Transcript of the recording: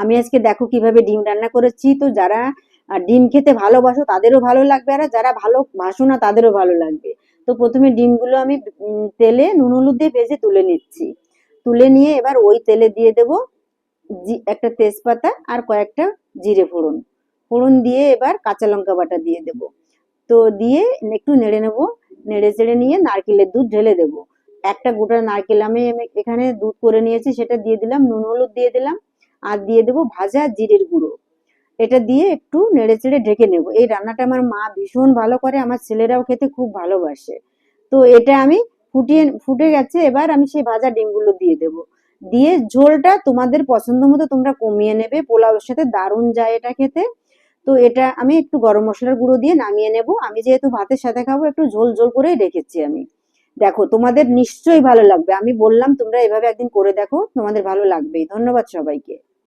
আমি আজকে দেখো কিভাবে ডিম রান্না করেছি। তো যারা ডিম খেতে ভালোবাসো তাদেরও ভালো লাগবে, আর যারা ভালোবাসো না তাদেরও ভালো লাগবে। তো প্রথমে ডিমগুলো আমি তেলে নুন হলুদ দিয়ে ভেজে তুলে নিচ্ছি। তুলে নিয়ে এবার ওই তেলে দিয়ে দেব একটা তেজপাতা আর কয়েকটা জিরে ফোড়ন। ফোড়ন দিয়ে এবার কাঁচা লঙ্কা বাটা দিয়ে দেব। তো দিয়ে একটু নেড়ে নেব। নেড়ে চেড়ে নিয়ে নারকেলের দুধ ঢেলে দেব। একটা গোটা নারকেল আমি এখানে দুধ করে নিয়েছি, সেটা দিয়ে দিলাম, নুন হলুদ দিয়ে দিলাম, আর দিয়ে দেবো ভাজা জিরের গুঁড়ো। এটা দিয়ে একটু নেড়ে চেড়ে ঢেকে নেব। এই রান্নাটা আমার মা ভীষণ ভালো করে, আমার ছেলেরাও খেতে খুব ভালোবাসে। তো এটা আমি ফুটে গেছে, এবার আমি সেই ভাজা ডিমগুলো দিয়ে দেব। দিয়ে ঝোলটা তোমাদের পছন্দ মতো তোমরা কমিয়ে নেবে, পোলাওয়ের সাথে দারুণ যায় এটা খেতে। তো এটা আমি একটু গরম মশলার গুঁড়ো দিয়ে নামিয়ে নেব। আমি যেহেতু ভাতের সাথে খাবো একটু ঝোল ঝোল করেই রেখেছি আমি। দেখো তোমাদের নিশ্চয়ই ভালো লাগবে, আমি বললাম তোমরা এভাবে একদিন করে দেখো, তোমাদের ভালো লাগবেই। ধন্যবাদ সবাইকে।